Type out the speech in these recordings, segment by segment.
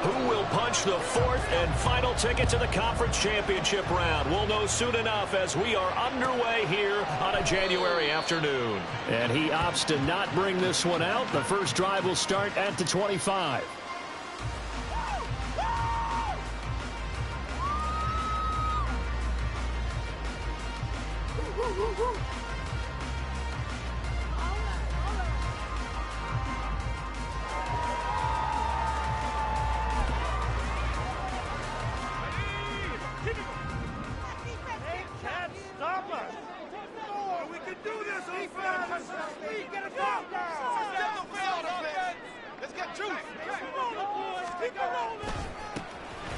Who will punch the fourth and final ticket to the conference championship round? We'll know soon enough as we are underway here on a January afternoon. And he opts to not bring this one out. The first drive will start at the 25.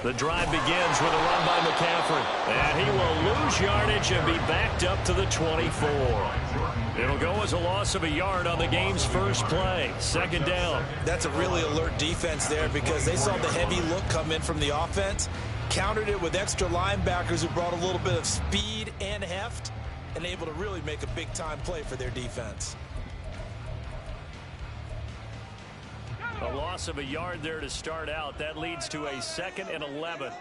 The drive begins with a run by McCaffrey. And he will lose yardage and be backed up to the 24. It'll go as a loss of a yard on the game's first play. Second down. That's a really alert defense there because they saw the heavy look come in from the offense, countered it with extra linebackers who brought a little bit of speed and heft, and able to really make a big-time play for their defense. A loss of a yard there to start out. That leads to a 2nd and 11.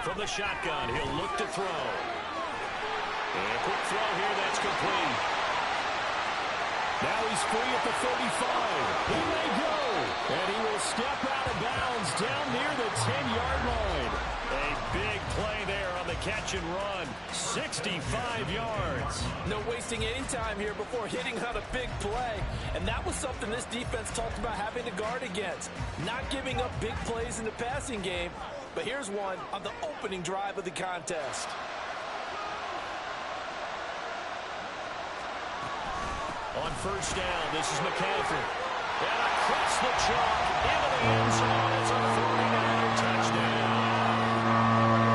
From the shotgun, he'll look to throw. And a quick throw here, that's complete. Now he's free at the 35. He may go. And he will step out of bounds down near the 10-yard line. A big play there on the catch and run. 65 yards. No wasting any time here before hitting on a big play. And that was something this defense talked about having to guard against. Not giving up big plays in the passing game. But here's one on the opening drive of the contest. On first down, this is McCaffrey. And across the chalk into the end zone. It's a 49er touchdown.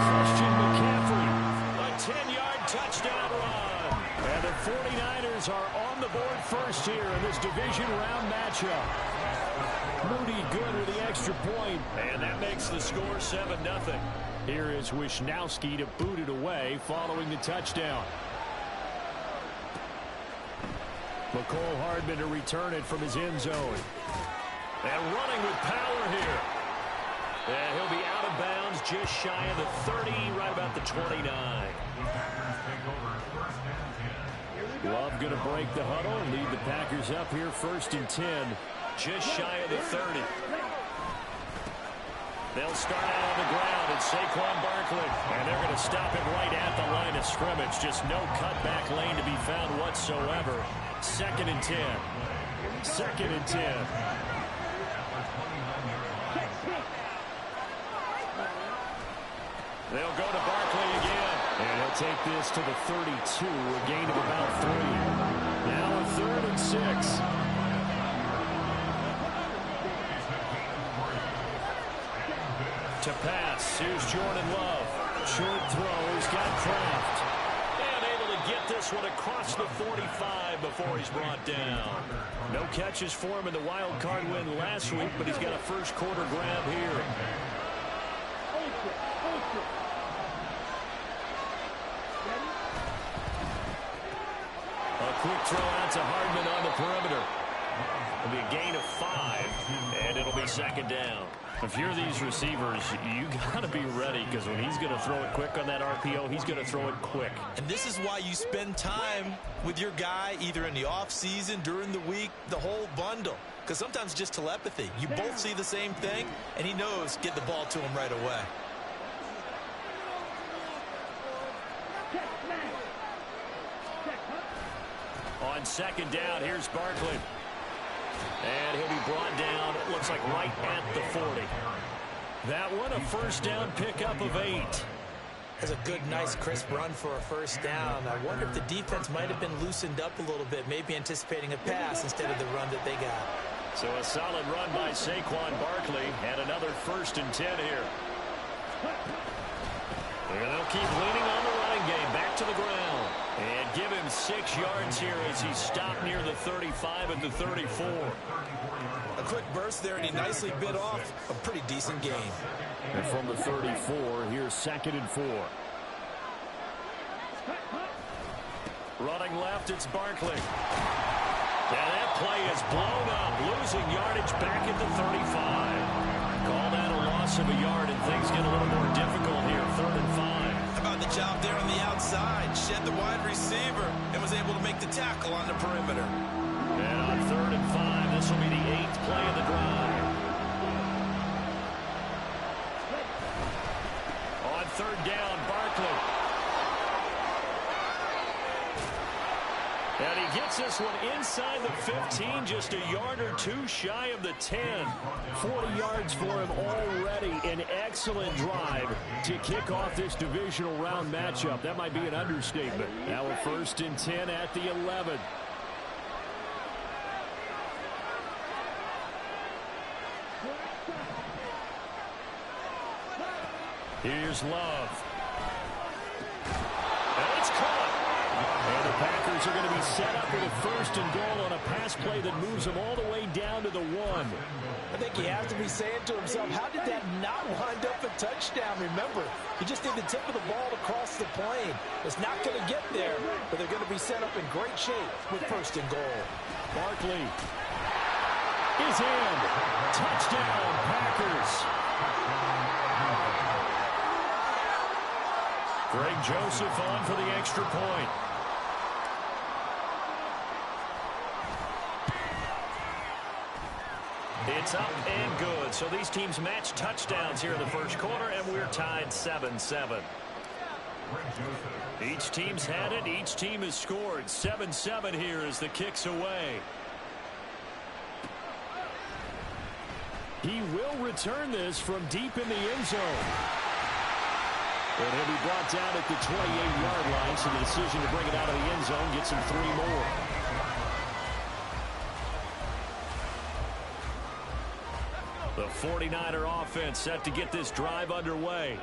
Christian McCaffrey, a 10-yard touchdown run. And the 49ers are on the board first here in this division round matchup. Moody good with the extra point. And that makes the score 7-0. Here is Wisnowski to boot it away following the touchdown. McCole Hardman to return it from his end zone. And running with power here. And he'll be out of bounds just shy of the 30, right about the 29. Love going to break the huddle and lead the Packers up here 1st and 10. Just shy of the 30. They'll start out on the ground and Saquon Barkley. And they're going to stop it right at the line of scrimmage. Just no cutback lane to be found whatsoever. 2nd and 10. 2nd and 10. They'll go to Barkley again. And he'll take this to the 32, a gain of about 3. Now a 3rd and 6. To pass, here's Jordan Love. Short throw, he's got Kraft. And able to get this one across the 45 before he's brought down. No catches for him in the wild card win last week, but he's got a first quarter grab here. A quick throw out to Hardman on the perimeter. It'll be a gain of 5, and it'll be 2nd down. If you're these receivers, you got to be ready because when he's going to throw it quick on that RPO, he's going to throw it quick. And this is why you spend time with your guy either in the offseason, during the week, the whole bundle. Because sometimes just telepathy. You both see the same thing, and he knows get the ball to him right away. On 2nd down, here's Barkley. And he'll be brought down, it looks like right at the 40. That one, a first down pickup of 8. That's a good, nice, crisp run for a first down. I wonder if the defense might have been loosened up a little bit, maybe anticipating a pass instead of the run that they got. So a solid run by Saquon Barkley, and another 1st and 10 here. And they'll keep leaning on the running game, back to the ground. And give him 6 yards here as he's stopped near the 35 at the 34. A quick burst there, and he nicely bit off a pretty decent gain. And from the 34, here's 2nd and 4. Running left, it's Barkley. And that play is blown up, losing yardage back at the 35. Call that a loss of a yard, and things get a little more difficult here, 3rd and 5. How about the job there on the outside? Shed the wide receiver and was able to make the tackle on the perimeter. And on 3rd and 5, this will be the 8th play of the drive. On 3rd down, Barkley. And he gets this one inside the 15, just a yard or two shy of the 10. 40 yards for him already. An excellent drive to kick off this divisional round matchup. That might be an understatement. Now a 1st and 10 at the 11. Here's Love. And it's caught. And the Packers are going to be set up with a 1st and goal on a pass play that moves them all the way down to the 1. I think he has to be saying to himself, how did that not wind up a touchdown? Remember, he just did the tip of the ball across the plane. It's not going to get there, but they're going to be set up in great shape with 1st and goal. Barkley is in. Touchdown, Packers. Greg Joseph on for the extra point. It's up and good. So these teams match touchdowns here in the 1st quarter, and we're tied 7-7. Each team's had it. Each team has scored. 7-7 here as the kick's away. He will return this from deep in the end zone. And he'll be brought down at the 28-yard line, so the decision to bring it out of the end zone gets him 3 more. The 49er offense set to get this drive underway.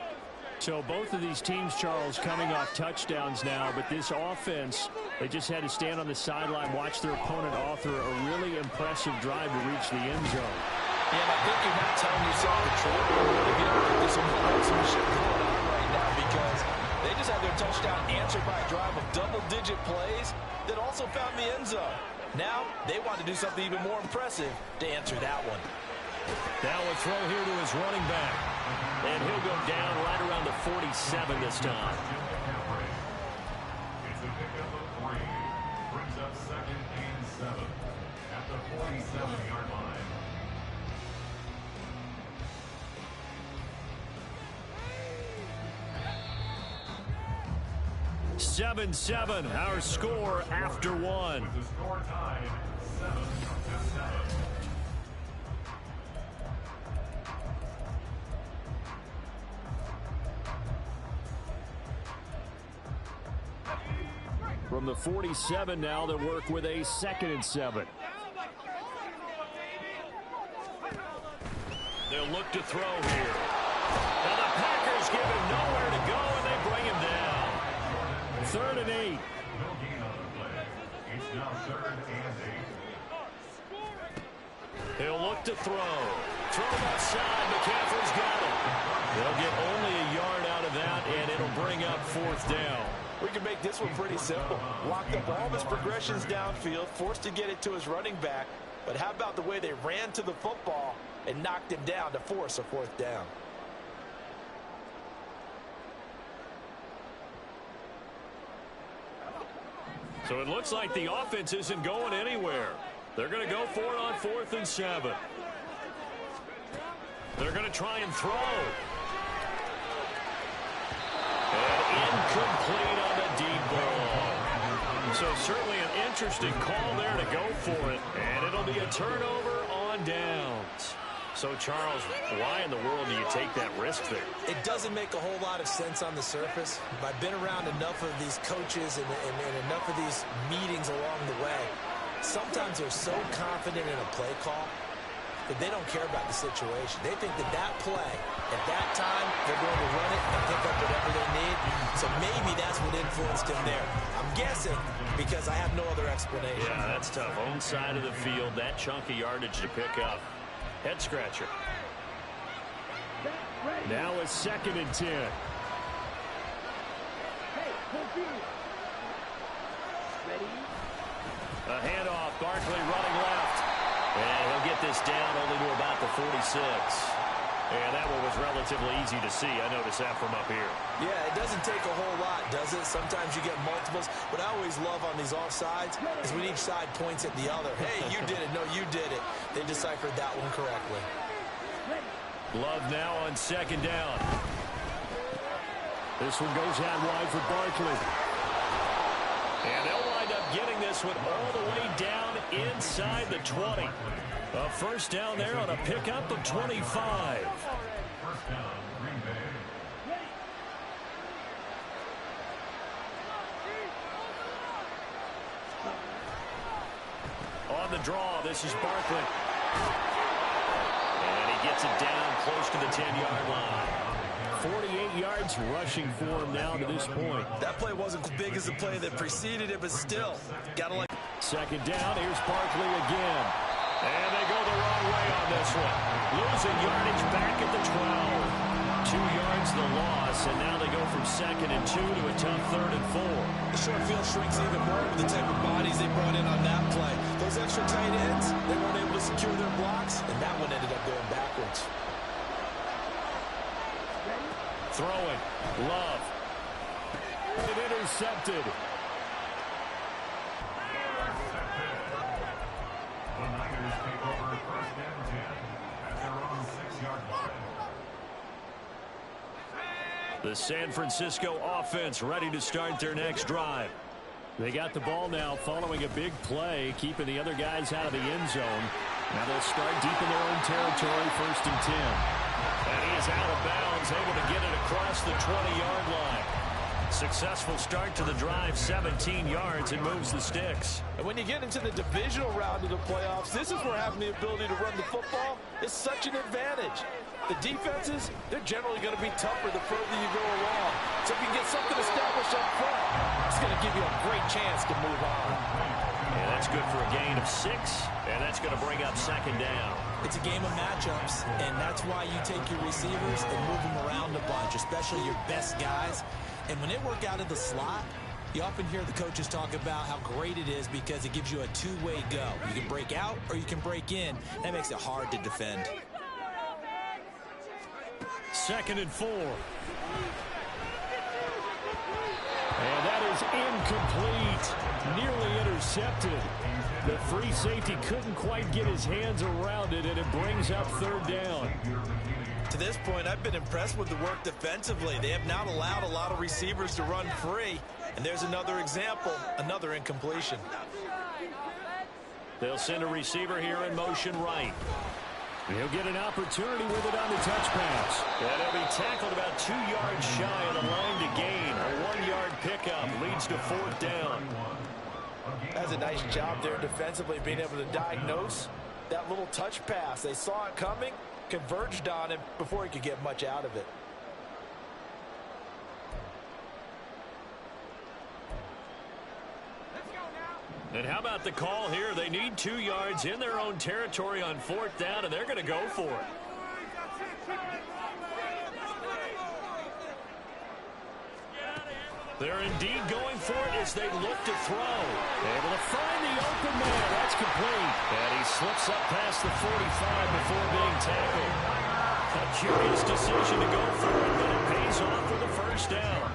So both of these teams, Charles, coming off touchdowns now, but this offense, they just had to stand on the sideline, watch their opponent author a really impressive drive to reach the end zone. Yeah, and I think you're not telling yourself the truth if you don't think there's some shit going on right now, because they just had their touchdown answered by a drive of double-digit plays that also found the end zone. Now they want to do something even more impressive to answer that one. Now a throw here to his running back. And he'll go down right around the 47 this time. It's a pickup of 3. Brings up 2nd and 7 at the 47-yard line. 7-7, our score after 1. The score tied 7-7. From the 47 now, they work with a 2nd and 7. They'll look to throw here. Now the Packers give him nowhere to go, and they bring him down. 3rd and 8. No gain on the play. It's now 3rd and 8. He'll look to throw. Throw outside. McCaffrey's got it. They'll get only a yard out of that, and it'll bring up 4th down. We can make this one pretty simple. Locked up all of his progressions downfield, forced to get it to his running back. But how about the way they ran to the football and knocked him down to force a 4th down? So it looks like the offense isn't going anywhere. They're going to go for it on 4th and 7. They're going to try and throw. And incomplete on the deep ball. So certainly an interesting call there to go for it. And it'll be a turnover on downs. So, Charles, why in the world do you take that risk there? It doesn't make a whole lot of sense on the surface. I've been around enough of these coaches and enough of these meetings along the way. Sometimes they're so confident in a play call that they don't care about the situation. They think that that play, at that time, they're going to run it and pick up whatever they need. So maybe that's what influenced him there. I'm guessing because I have no other explanation. Yeah, that's tough. Own side of the field, that chunk of yardage to pick up. Head scratcher. Now a 2nd and 10. A handoff. Barkley running left. And he'll get this down only to about the 46. And that one was relatively easy to see. I noticed that from up here. Yeah, it doesn't take a whole lot, does it? Sometimes you get multiples. What I always love on these offsides is when each side points at the other. Hey, you did it. No, you did it. They deciphered that one correctly. Love now on second down. This one goes out wide for Barkley. And they'll wind up getting this one all the way down inside the 20. A first down there on a pickup of 25. First down, Green Bay. On the draw, this is Barkley. And he gets it down close to the 10-yard line. 48 yards rushing for him now to this point. That play wasn't as big as the play that preceded it, but still, gotta like. Second down, here's Barkley again. And they go the wrong way on this one. Losing yardage back at the 12. 2 yards the loss, and now they go from 2nd and 2 to a tough 3rd and 4. The short field shrinks even more with the type of bodies they brought in on that play. Those extra tight ends, they weren't able to secure their blocks, and that one ended up going backwards. Throwing. Love. And intercepted. The Niners take over first and 10 at their own 6-yard line. The San Francisco offense ready to start their next drive. They got the ball now following a big play, keeping the other guys out of the end zone. Now they'll start deep in their own territory, 1st and 10. And he is out of bounds, able to get it across the 20-yard line. Successful start to the drive, 17 yards, and moves the sticks. And when you get into the divisional round of the playoffs, this is where having the ability to run the football is such an advantage. The defenses, they're generally going to be tougher the further you go along. So if you can get something established up front, it's going to give you a great chance to move on. And that's good for a gain of 6, and that's going to bring up 2nd down. It's a game of matchups, and that's why you take your receivers and move them around a bunch, especially your best guys. And when they work out of the slot, you often hear the coaches talk about how great it is because it gives you a two-way go. You can break out or you can break in. That makes it hard to defend. 2nd and 4. And that is incomplete. Nearly intercepted. The free safety couldn't quite get his hands around it, and it brings up 3rd down. To this point, I've been impressed with the work defensively. They have not allowed a lot of receivers to run free. And there's another example, another incompletion. They'll send a receiver here in motion right. He'll get an opportunity with it on the touch pass. And he'll be tackled about 2 yards shy of the line to gain. A 1-yard pickup leads to 4th down. That's a nice job there defensively, being able to diagnose that little touch pass. They saw it coming, converged on him before he could get much out of it. And how about the call here? They need 2 yards in their own territory on 4th down, and they're going to go for it. They're indeed going for it as they look to throw. Able to find the open man. That's complete. And he slips up past the 45 before being tackled. A curious decision to go for it, but it pays off for the 1st down.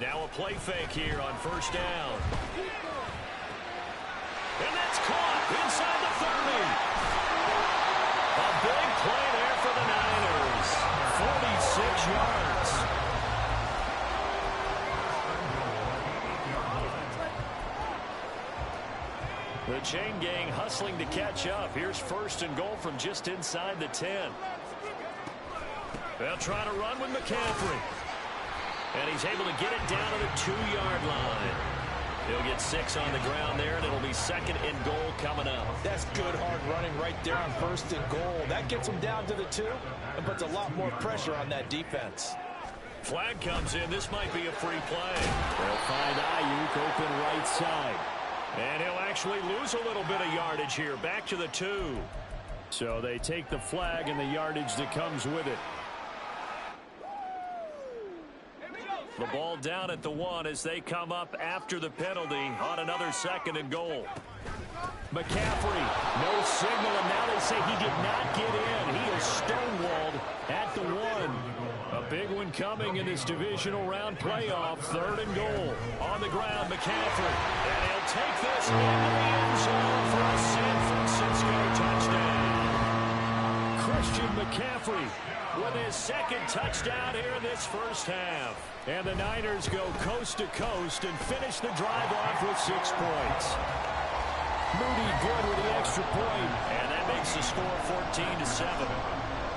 Now a play fake here on 1st down. And that's caught inside the 30. A big play there for the Niners. 46 yards. The chain gang hustling to catch up. Here's 1st and goal from just inside the 10. They'll try to run with McCaffrey. And he's able to get it down to the 2-yard line. He'll get 6 on the ground there, and it'll be 2nd and goal coming up. That's good hard running right there on 1st and goal. That gets them down to the 2 and puts a lot more pressure on that defense. Flag comes in. This might be a free play. They'll find Ayuk open right side. And he'll actually lose a little bit of yardage here. Back to the 2. So they take the flag and the yardage that comes with it. The ball down at the 1 as they come up after the penalty on another 2nd and goal. McCaffrey, no signal, and now they say he did not get in. He is stonewalled at the 1. A big one coming in this divisional round playoff. 3rd and goal. On the ground, McCaffrey. And he'll take this into the end zone for a San Francisco touchdown. Christian McCaffrey with his 2nd touchdown here in this first half. And the Niners go coast to coast and finish the drive off with 6 points. Moody good with the extra point. And that makes the score 14-7.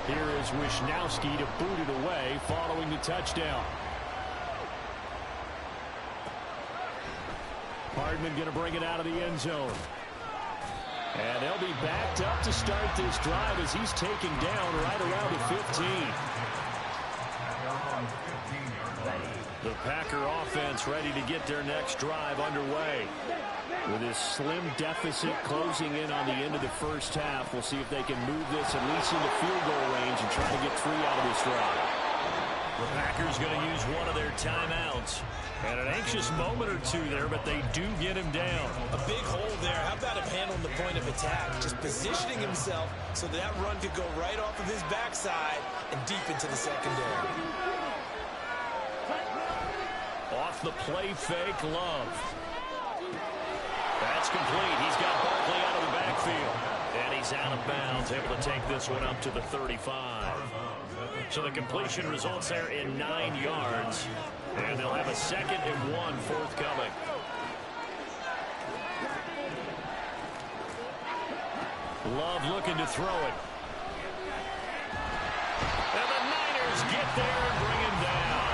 Here is Wisnowski to boot it away following the touchdown. Hardman going to bring it out of the end zone. And they'll be backed up to start this drive as he's taken down right around the 15. The Packer offense ready to get their next drive underway. With this slim deficit closing in on the end of the first half, we'll see if they can move this at least into field goal range and try to get 3 out of this drive. The Packers going to use one of their timeouts. And an anxious moment or 2 there, but they do get him down. A big hole there. How about him handling the point of attack? Just positioning himself so that run could go right off of his backside and deep into the secondary. Off the play fake, Love. That's complete. He's got Barkley out of the backfield. And he's out of bounds, able to take this one up to the 35. So the completion results there in 9 yards. And they'll have a 2nd and 1 forthcoming. Love looking to throw it. And the Niners get there and bring him down.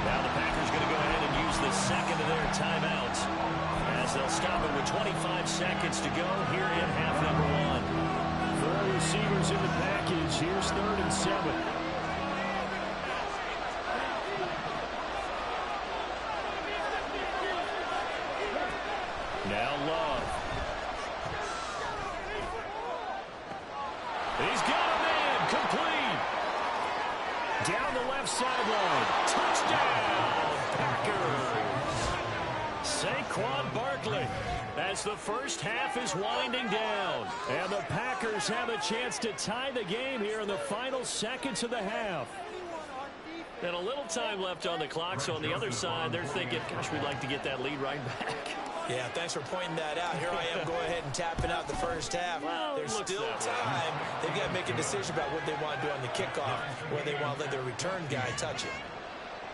Now the Packers going to go ahead and use the 2nd of their timeouts as they'll stop it with 25 seconds to go here in half number 1. 4 receivers in the package. Here's 3rd and 7. Now Love. He's got a man. Complete. Down the left sideline. Touchdown, Packers. Saquon Barkley as the first half is winding down. And the Packers have a chance to tie the game here in the final seconds of the half. And a little time left on the clock, so on the other side, they're thinking, gosh, we'd like to get that lead right back. Yeah, thanks for pointing that out. Here I am going ahead and tapping out the first half. Well, there's still that time. They've got to make a decision about what they want to do on the kickoff, whether they want to let their return guy touch it.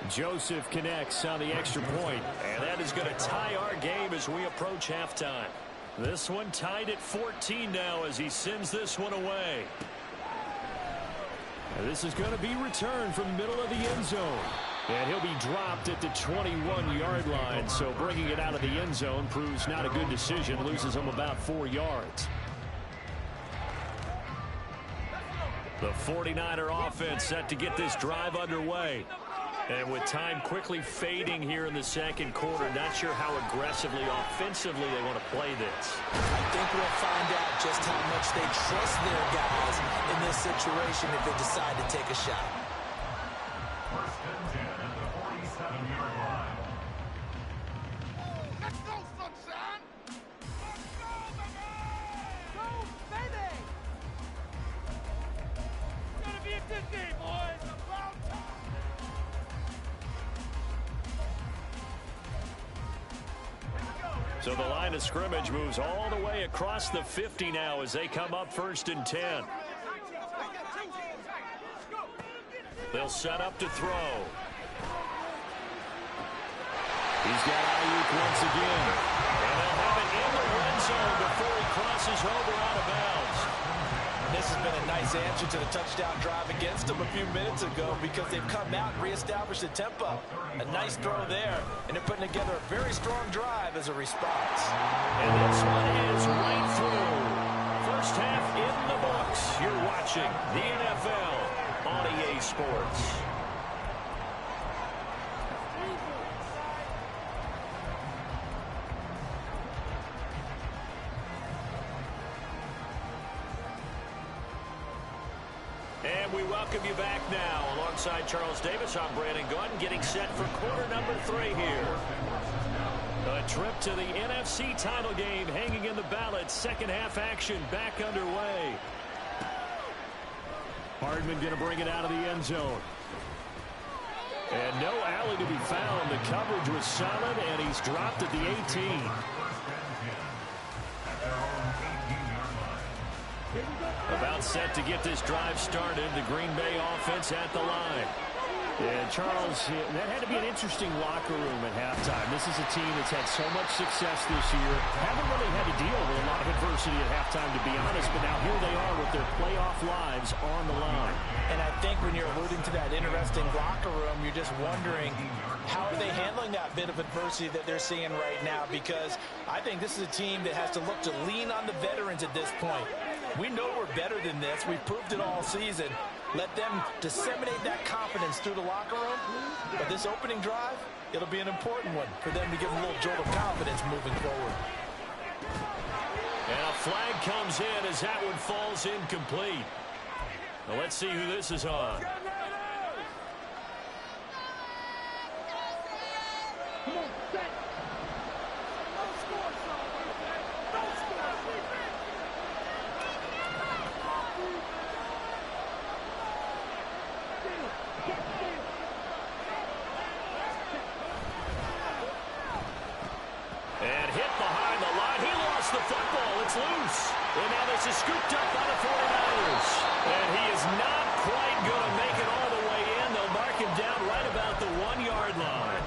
Joseph connects on the extra point. And that is going to tie our game as we approach halftime. This one tied at 14 now as he sends this one away. And this is going to be returned from the middle of the end zone. And he'll be dropped at the 21-yard line. So bringing it out of the end zone proves not a good decision. Loses him about 4 yards. The 49er offense set to get this drive underway. And with time quickly fading here in the second quarter, not sure how aggressively, offensively they want to play this. I think we'll find out just how much they trust their guys in this situation if they decide to take a shot. First and 10 at the 47-yard line. Let's go, sunshine! Let's go, baby! Go, baby! It's gonna be a good day, boys! About time! So the line of scrimmage moves all the way across the 50 now as they come up 1st and 10. They'll set up to throw. He's got Ayuk once again. And they'll have it in the red zone before he crosses over out of bounds. This has been a nice answer to the touchdown drive against them a few minutes ago because they've come out and reestablished the tempo. A nice throw there, and they're putting together a very strong drive as a response. And this one is right through. First half in the books. You're watching the NFL on EA Sports. And we welcome you back now. Alongside Charles Davis, I'm Brandon Gunn, getting set for quarter number 3 here. A trip to the NFC title game hanging in the balance. Second half action back underway. Hardman going to bring it out of the end zone. And no alley to be found. The coverage was solid, and he's dropped at the 18. About set to get this drive started. The Green Bay offense at the line. And Charles, that had to be an interesting locker room at halftime. This is a team that's had so much success this year. Haven't really had to deal with a lot of adversity at halftime, to be honest. But now here they are with their playoff lives on the line. And I think when you're alluding to that interesting locker room, you're just wondering, how are they handling that bit of adversity that they're seeing right now? Because I think this is a team that has to look to lean on the veterans at this point. We know we're better than this. We've proved it all season. Let them disseminate that confidence through the locker room. But this opening drive, it'll be an important one for them to give a little jolt of confidence moving forward. And a flag comes in as that one falls incomplete. Well, let's see who this is on. And hit behind the line. He lost the football. It's loose. And now this is scooped up by the 49ers. And he is not quite going to make it all the way in. They'll mark him down right about the 1-yard line.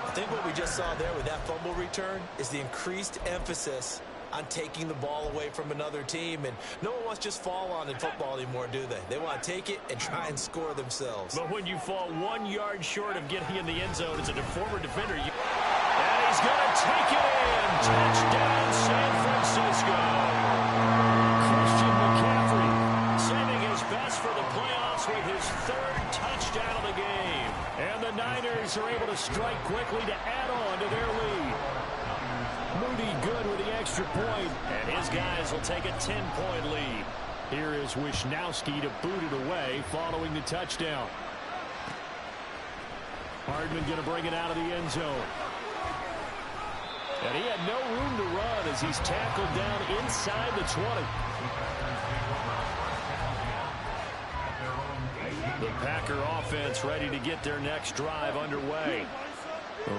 I think what we just saw there with that fumble return is the increased emphasis on taking the ball away from another team. And no one wants to just fall on in football anymore, do they? They want to take it and try and score themselves. But when you fall 1 yard short of getting in the end zone as a former defender, and he's going to take it in. Touchdown, San Francisco. Christian McCaffrey saving his best for the playoffs with his 3rd touchdown of the game. And the Niners are able to strike quickly to add on to their lead. Moody good with the extra point, and his guys will take a 10-point lead. Here is Wisnowski to boot it away following the touchdown. Hardman going to bring it out of the end zone. And he had no room to run as he's tackled down inside the 20. The Packer offense ready to get their next drive underway.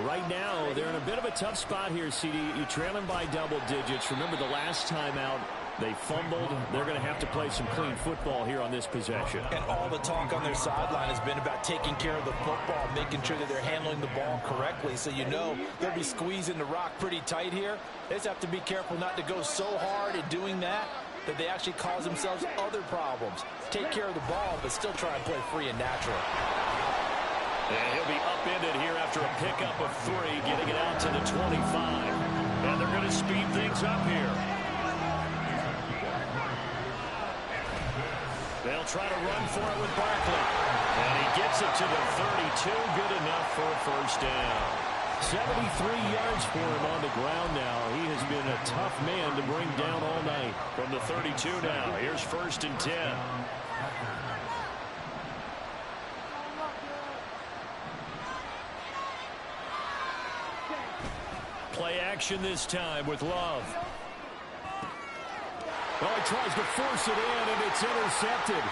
Right now, they're in a bit of a tough spot here, CD. You're trailing by double digits. Remember the last time out, they fumbled. They're going to have to play some clean football here on this possession. And all the talk on their sideline has been about taking care of the football, making sure that they're handling the ball correctly. So you know they'll be squeezing the rock pretty tight here. They just have to be careful not to go so hard at doing that they actually cause themselves other problems. Take care of the ball, but still try and play free and natural. And he'll be upended here after a pickup of 3, getting it out to the 25. And they're going to speed things up here. They'll try to run for it with Barkley. And he gets it to the 32. Good enough for a first down. 73 yards for him on the ground now. He has been a tough man to bring down all night. From the 32 now, here's 1st and 10. Play action this time with Love. Well, he tries to force it in, and it's intercepted.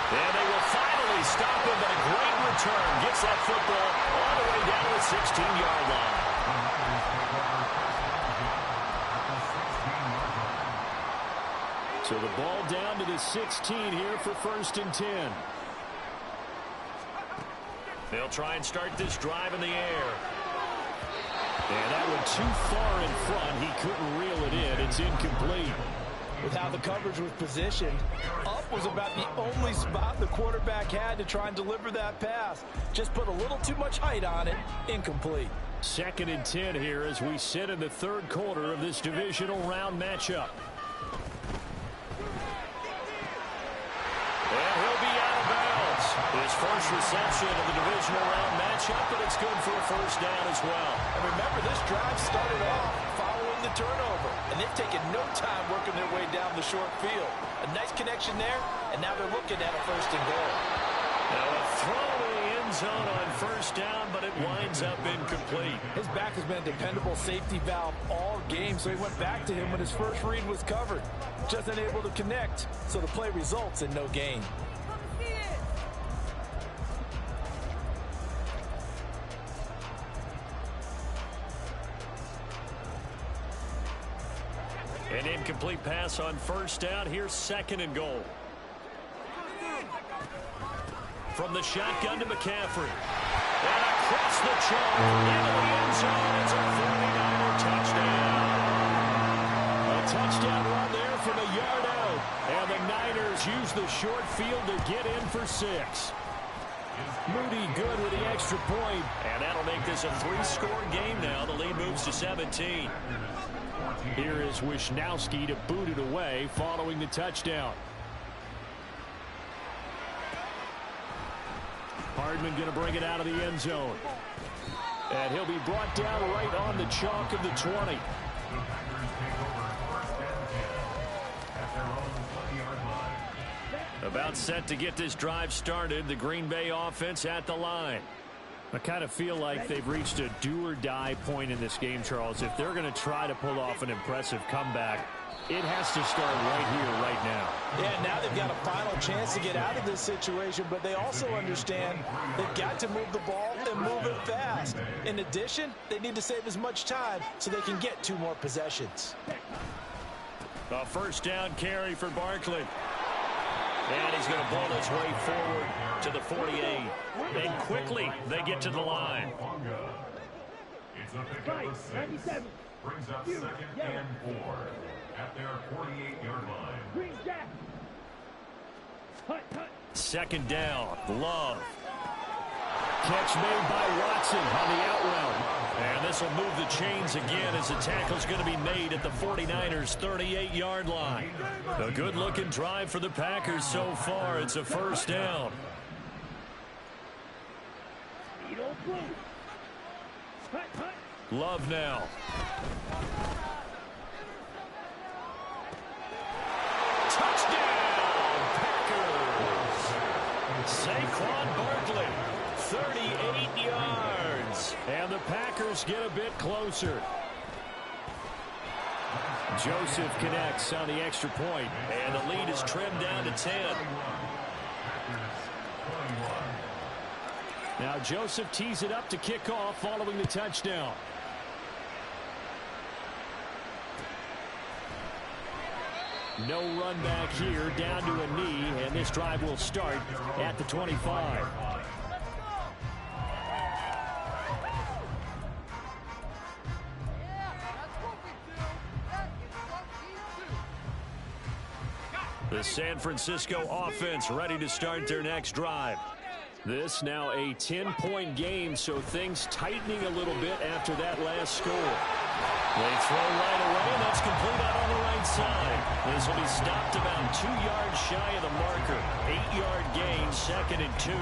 And they will finally stop him, but a great return. Gets that football all the way down to the 16-yard line. So the ball down to the 16 here for 1st and 10. They'll try and start this drive in the air. And that one too far in front. He couldn't reel it in. It's incomplete. With how the coverage was positioned, up was about the only spot the quarterback had to try and deliver that pass. Just put a little too much height on it. Incomplete. 2nd and 10 here as we sit in the 3rd quarter of this divisional round matchup. And he'll be out of bounds. His first reception of the divisional round matchup, but it's good for a first down as well. And remember, this drive started off following the turnover, and they've taken no time working their way down the short field. A nice connection there, and now they're looking at a 1st and goal. Now a throw to the end zone on 1st down, but it winds up incomplete. His back has been a dependable safety valve all game, so he went back to him when his first read was covered. Just unable to connect, so the play results in no gain. An incomplete pass on 1st down. Here's 2nd and goal. From the shotgun to McCaffrey. And across the chalk into the end zone. It's a 49er touchdown. A touchdown run there from a yard out. And the Niners use the short field to get in for 6. Moody good with the extra point. And that'll make this a 3-score game now. The lead moves to 17. Here is Wisnowski to boot it away following the touchdown. Hardman going to bring it out of the end zone. And he'll be brought down right on the chalk of the 20. About set to get this drive started. The Green Bay offense at the line. I kind of feel like they've reached a do-or-die point in this game, Charles. If they're going to try to pull off an impressive comeback, it has to start right here, right now. Yeah, now they've got a final chance to get out of this situation, but they also understand they've got to move the ball and move it fast. In addition, they need to save as much time so they can get 2 more possessions. A 1st down carry for Barkley. And he's going to ball his way forward to the 48. And quickly, they get to the line. It's a pick of 6. Brings up 2nd and 4 at their 48-yard line. 2nd down. Love. Catch made by Watson on the out route. And this will move the chains again as the tackle's going to be made at the 49ers' 38-yard line. A good-looking drive for the Packers so far. It's a 1st down. Love now. Touchdown, Packers. Saquon Barkley, 38 yards. And the Packers get a bit closer. Joseph connects on the extra point, and the lead is trimmed down to 10. Now Joseph tees it up to kick off following the touchdown. No run back here, down to a knee, and this drive will start at the 25. The San Francisco offense ready to start their next drive. This now a 10-point game, so things tightening a little bit after that last score. They throw right away, and that's complete out on the right side. This will be stopped about 2 yards shy of the marker. 8-yard gain, 2nd and 2.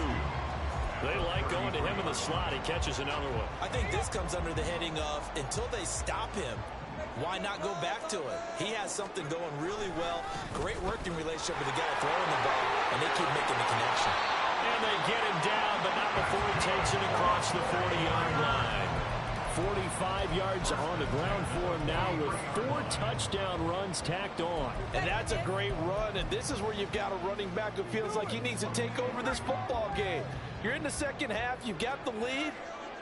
They like going to him in the slot. He catches another one. I think this comes under the heading of until they stop him, why not go back to it? He has something going really well. Great working relationship with the guy throwing the ball, and they keep making the connection. And they get him down, but not before he takes it across the 40-yard line. 45 yards on the ground for him now with 4 touchdown runs tacked on. And that's a great run, and this is where you've got a running back who feels like he needs to take over this football game. You're in the second half, you've got the lead,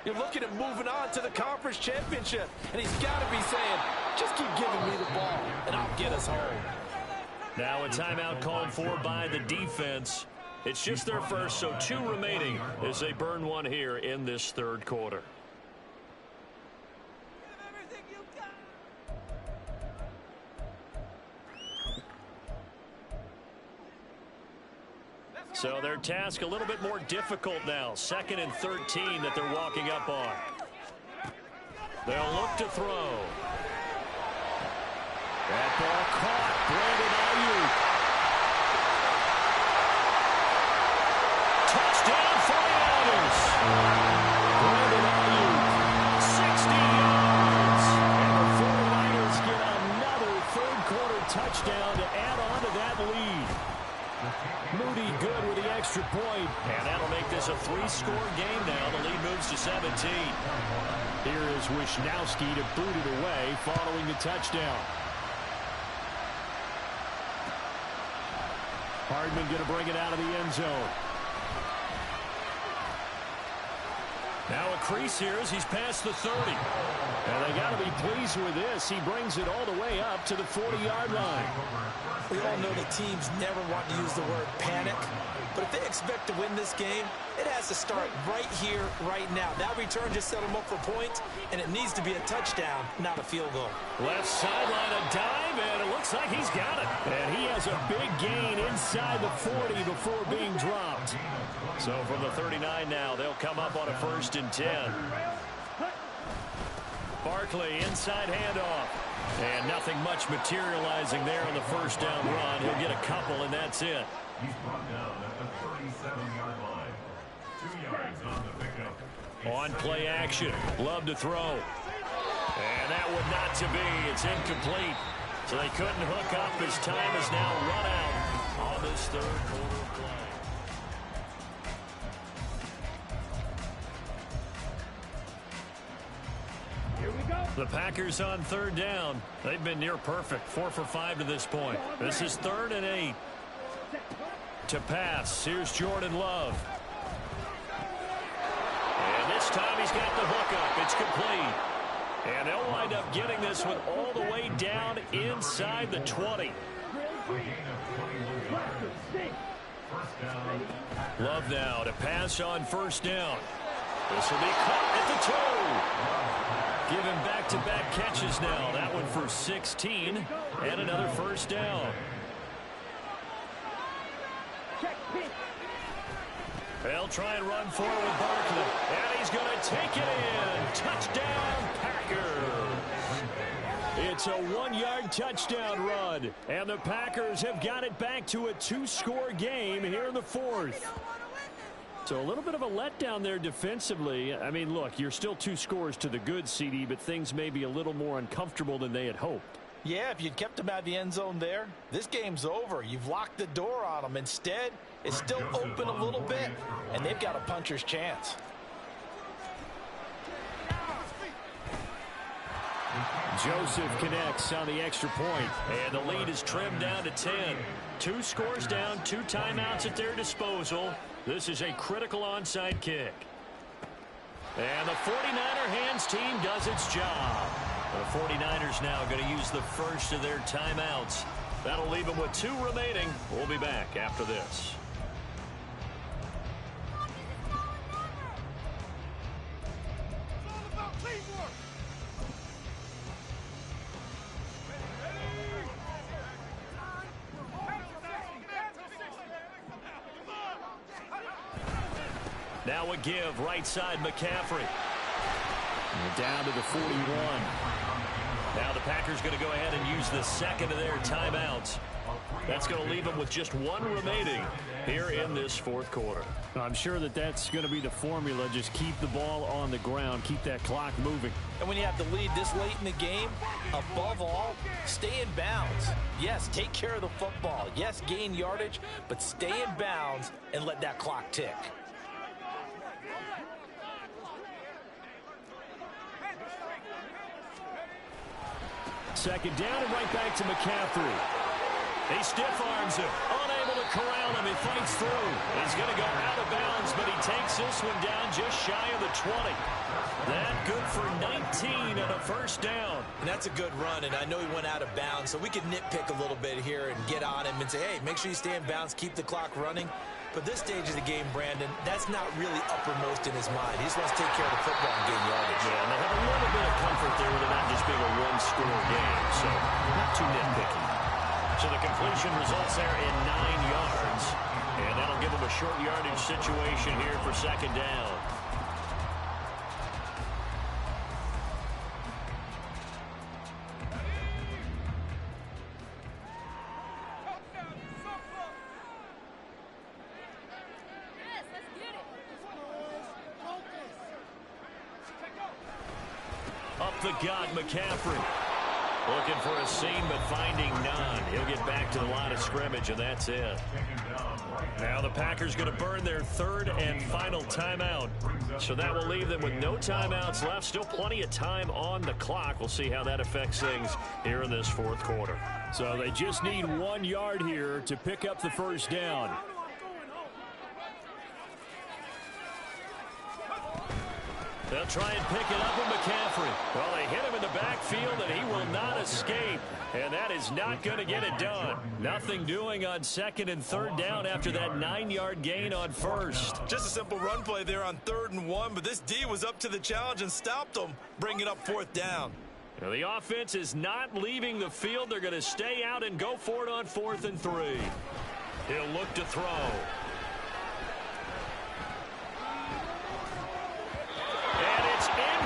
you're looking at moving on to the conference championship, and he's got to be saying, just keep giving me the ball, and I'll get us home. Now a timeout called for by the defense. It's just their first, so 2 remaining as they burn one here in this 3rd quarter. So their task a little bit more difficult now. 2nd and 13 that they're walking up on. They'll look to throw. That ball caught. Brandon Ayuk. Touchdown 49ers. Brandon Ayuk, 60 yards. And the 49ers get another third-quarter touchdown to add on to that lead. Moody good with the extra point. And that'll make this a 3-score game now. The lead moves to 17. Here is Wishnowski to boot it away following the touchdown. Hardman going to bring it out of the end zone. Now a crease here as he's past the 30. And they got to be pleased with this. He brings it all the way up to the 40-yard line. We all know that teams never want to use the word panic. But if they expect to win this game, it has to start right here, right now. That return just set them up for points, and it needs to be a touchdown, not a field goal. Left sideline, a dive, and it looks like he's got it. And he has a big gain inside the 40 before being dropped. So from the 39 now, they'll come up on a 1st and 10. Barkley, inside handoff. And nothing much materializing there on the 1st down run. He'll get a couple, and that's it. He's brought down at the 37-yard line. 2 yards on the pickup. On play action. Love to throw. And that would not to be. It's incomplete. So they couldn't hook up as time is now run out on this third quarter play. The Packers on 3rd down. They've been near perfect. 4 for 5 to this point. This is 3rd and 8. To pass. Here's Jordan Love. And this time he's got the hookup. It's complete. And they'll wind up getting this one all the way down inside the 20. Love now to pass on 1st down. This will be caught at the 2. Give him back-to-back catches now. That one for 16 and another 1st down. They'll try and run forward with Barkley. And he's going to take it in. Touchdown, Packers. It's a 1-yard touchdown run. And the Packers have got it back to a 2-score game here in the 4th. So a little bit of a letdown there defensively. I mean, look, you're still 2 scores to the good, CD, but things may be a little more uncomfortable than they had hoped. Yeah, if you'd kept him out of the end zone there, this game's over. You've locked the door on him. Instead, it's still open a little bit, and they've got a puncher's chance. Joseph connects on the extra point, and the lead is trimmed down to 10. 2 scores down, 2 timeouts at their disposal. This is a critical onside kick. And the 49er hands team does its job. The 49ers now going to use the first of their timeouts. That'll leave them with 2 remaining. We'll be back after this. Now a give, right side McCaffrey. And down to the 41. Now the Packers going to go ahead and use the second of their timeouts. That's going to leave them with just 1 remaining here in this 4th quarter. I'm sure that that's going to be the formula. Just keep the ball on the ground. Keep that clock moving. And when you have the lead this late in the game, above all, stay in bounds. Yes, take care of the football. Yes, gain yardage, but stay in bounds and let that clock tick. Second down and right back to McCaffrey. He stiff arms him, unable to corral him. He fights through. He's going to go out of bounds, but he takes this one down just shy of the 20. That good for 19 and a 1st down. And that's a good run, and I know he went out of bounds, so we could nitpick a little bit here and get on him and say, hey, make sure you stay in bounds, keep the clock running. But this stage of the game, Brandon, that's not really uppermost in his mind. He just wants to take care of the football and gain yardage. Yeah, and they have a little bit of comfort there with it not just being a 1-score game, so not too nitpicky. So the completion results there in 9 yards, and that'll give them a short yardage situation here for second down. Up the gut, McCaffrey. Looking for a seam, but finding none. He'll get back to the line of scrimmage, and that's it. Now the Packers going to burn their third and final timeout. So that will leave them with no timeouts left. Still plenty of time on the clock. We'll see how that affects things here in this fourth quarter. So they just need 1 yard here to pick up the first down. They'll try and pick it up with McCaffrey. Well, they hit him in the backfield, and he will not escape. And that is not going to get it done. Nothing doing on second and third down after that 9-yard gain on first. Just a simple run play there on 3rd and 1, but this D was up to the challenge and stopped them, bringing up 4th down. Now, the offense is not leaving the field. They're going to stay out and go for it on 4th and 3. He'll look to throw.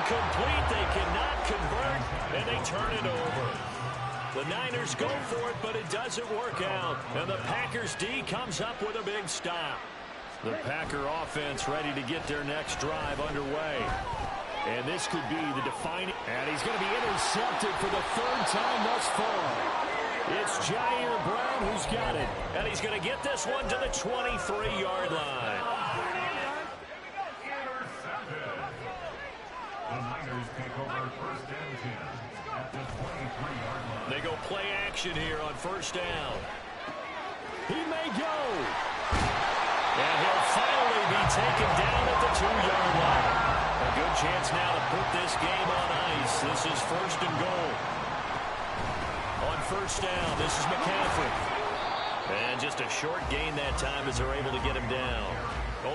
Incomplete. They cannot convert, and they turn it over. The Niners go for it, but it doesn't work out. And the Packers D comes up with a big stop. The Packer offense ready to get their next drive underway. And this could be the defining. And he's going to be intercepted for the 3rd time thus far. It's Jair Brown who's got it. And he's going to get this one to the 23-yard line. The Niners take over 1st and 10 at the 23-yard line. They go play action here on 1st down. He may go. And he'll finally be taken down at the 2-yard line. A good chance now to put this game on ice. This is 1st and goal. On 1st down, this is McCaffrey. And just a short gain that time as they're able to get him down.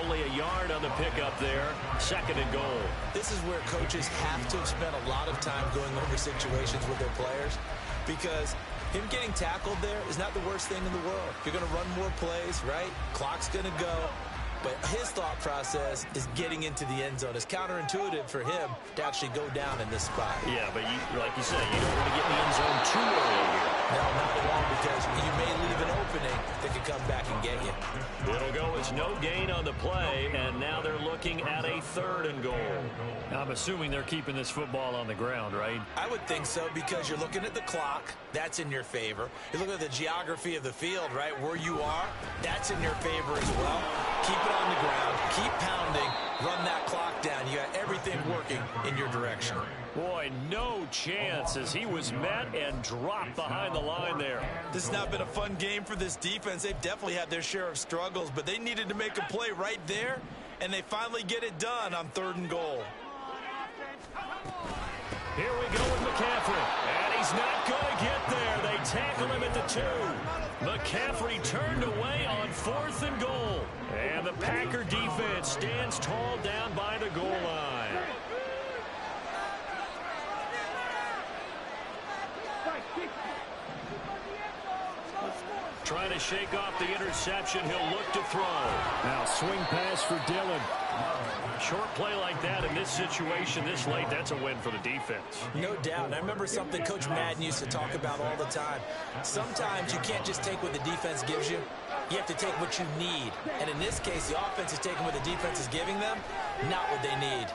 Only a yard on the pickup there. 2nd and goal. This is where coaches have to have spent a lot of time going over situations with their players, because him getting tackled there is not the worst thing in the world. You're going to run more plays, right? Clock's going to go. But his thought process is getting into the end zone. It's counterintuitive for him to actually go down in this spot. Yeah, but like you said, you don't want to get in the end zone too early here. No, not at all, because you may leave an opening that could come back and get you. It'll go as no gain on the play, and now they're looking at a 3rd and goal. Now, I'm assuming they're keeping this football on the ground, right? I would think so, because you're looking at the clock. That's in your favor. You look at the geography of the field, right? Where you are, that's in your favor as well. Keep it on the ground. Keep pounding. Run that clock down. You got everything working in your direction. Boy, no chance as he was met and dropped behind the line there. This has not been a fun game for this defense. They've definitely had their share of struggles, but they needed to make a play right there, and they finally get it done on 3rd and goal. Here we go with McCaffrey, and he's not going to get there. They tackle him at the 2. McCaffrey turned away on 4th and goal, and the Packer defense stands tall down by the goal line. Trying to shake off the interception. He'll look to throw. Now swing pass for Dillon. Short play like that in this situation this late, that's a win for the defense. No doubt. And I remember something Coach Madden used to talk about all the time. Sometimes you can't just take what the defense gives you. You have to take what you need. And in this case, the offense is taking what the defense is giving them, not what they need.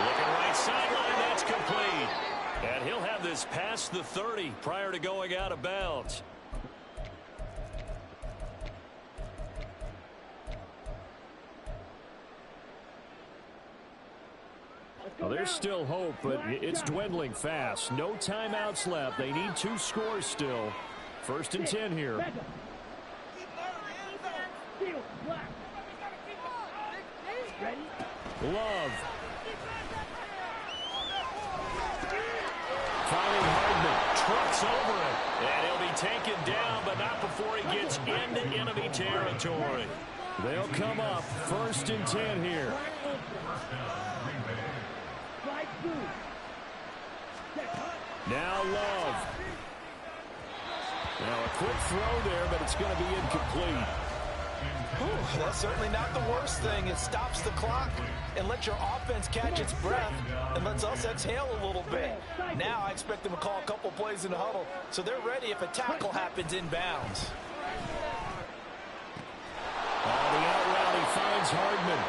Looking right sideline, that's complete. And he'll have this past the 30 prior to going out of bounds. Well, there's still hope, but it's dwindling fast. No timeouts left. They need 2 scores still. 1st and 10 here. Love. Finding Hardman, trucks over it, and he'll be taken down, but not before he gets into enemy territory. They'll come up 1st and 10 here. Now Love. Now a quick throw there, but it's going to be incomplete. Ooh, that's certainly not the worst thing. It stops the clock and lets your offense catch its breath and lets us exhale a little bit. Now I expect them to call a couple plays in the huddle so they're ready if a tackle happens inbounds. The out route, he finds Hardman.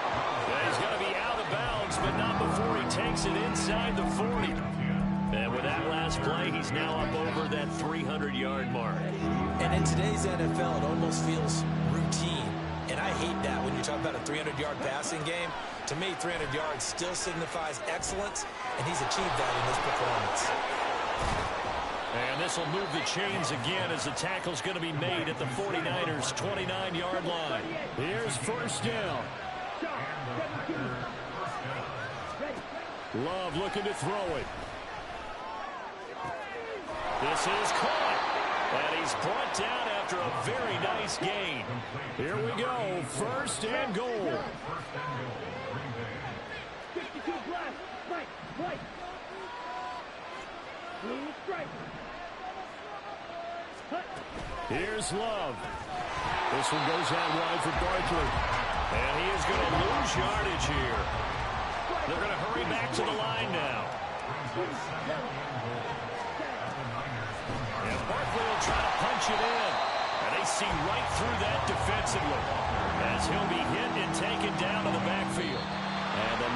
Yeah, he's going to be out of bounds, but not before he takes it inside the 40. And with that last play, he's now up over that 300-yard mark. And in today's NFL, it almost feels routine. And I hate that when you talk about a 300-yard passing game. To me, 300 yards still signifies excellence, and he's achieved that in this performance. And this will move the chains again as the tackle's going to be made at the 49ers' 29-yard line. Here's first down. Love looking to throw it. This is caught. And he's brought down after a very nice gain. Here we go. First and goal. 62 blast. Right. Here's Love. This one goes out wide for Barkley. And he is going to lose yardage here. They're going to hurry back to the line now. And Barkley will try to punch it in. And they see right through that defensively as he'll be hit and taken down to the backfield. And the